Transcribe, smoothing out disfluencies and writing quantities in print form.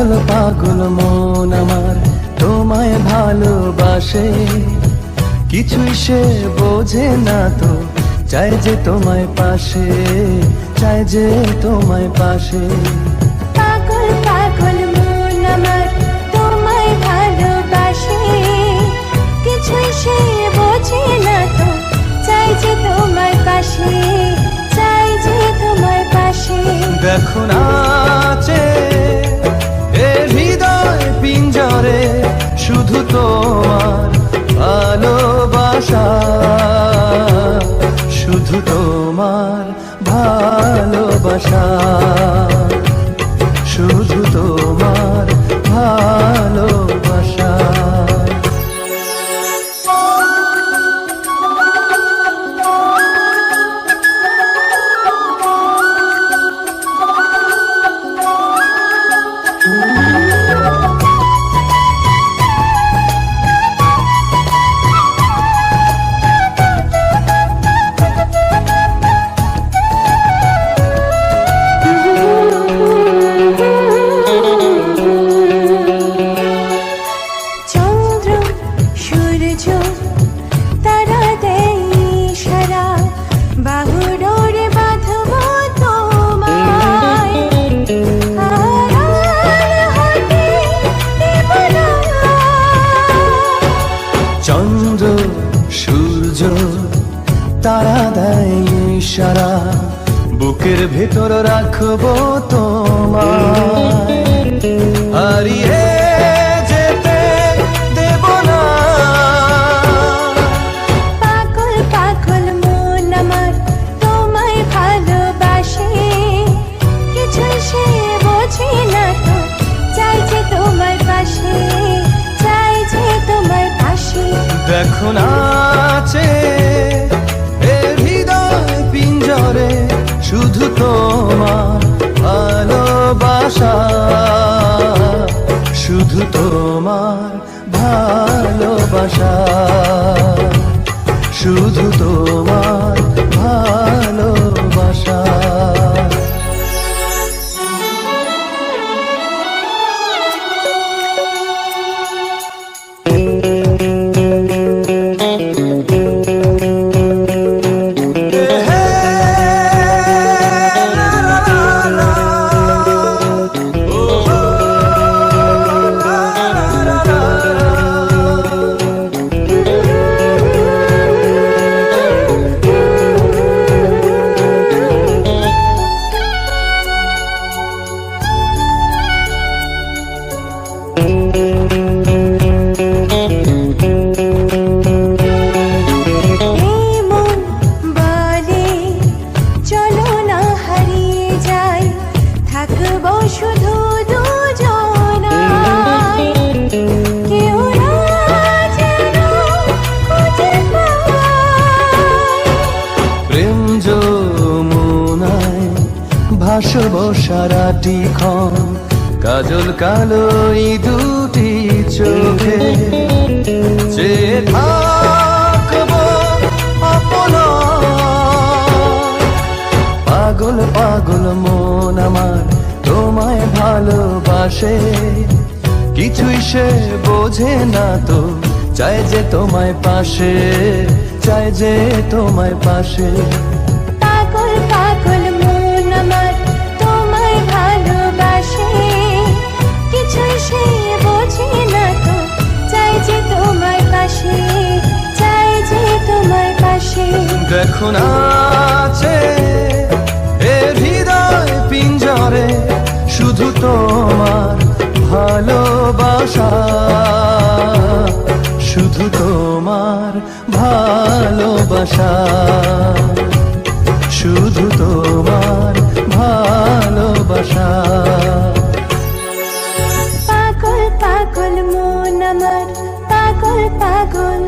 পাগল পাগল মন আমার তোমায় ভালোবাসে, কিছুই সে বোঝে না তো, চাই যে তোমায় পাশে, চাই যে তোমায় পাশে। পাগল পাগল মন আমার তোমায় ভালোবাসে, কিছুই সে বোঝে না তো, চাই যে তোমায় পাশে, চাই যে তোমায় পাশে। দেখো নাচে এ হৃদয় পিঞ্জরে, শুধু তোমার ভালোবাসা, শুধু তোমার ভালোবাসা, শুধু তোমার ভালোবাসা। চন্দ্র সূর্য তারা দেয় ইশারা, বুকের ভেতর রাখবো তোমায়, হারিয়ে যেতে দেব না। পাগল পাগল মন আমার তোমায় ভালোবাসে, কিছুই সে বোঝে না তো, চাই যে তোমার পাশে, চাই যে তোমার পাশে। দেখো নাচে এ হৃদয় পিঞ্জরে, শুধু তোমার ভালোবাসা, শুধু তোমার ভালোবাসা, শুধু তোমার ভালোবাসা। শুধু দুজনায়, কেউ না যেন খুঁজে পায়। প্রেম যমুনায় ভাসবো সারাটি ক্ষণ, কাজল কালো এই দুটি চোখে, চেয়ে থাকবো আপনার। পাগল পাগল মন আমার তোমায় ভালোবাসে, কিছুই সে বোঝে না তো, চাই যে তোমায় পাশে, চাই যে তোমায় পাশে। পাগল পাগল মন আমার তোমায় ভালোবাসে, কিছুই সে বোঝে না তো, চাই যে তোমায় পাশে, চাই যে তোমায় পাশে। দেখো নাচে এ হৃদয় পিঞ্জরে, শুধু তোমার ভালোবাসা, শুধু তোমার ভালোবাসা, শুধু তোমার ভালোবাসা। পাগল পাগল মন আমার পাগল পাগল।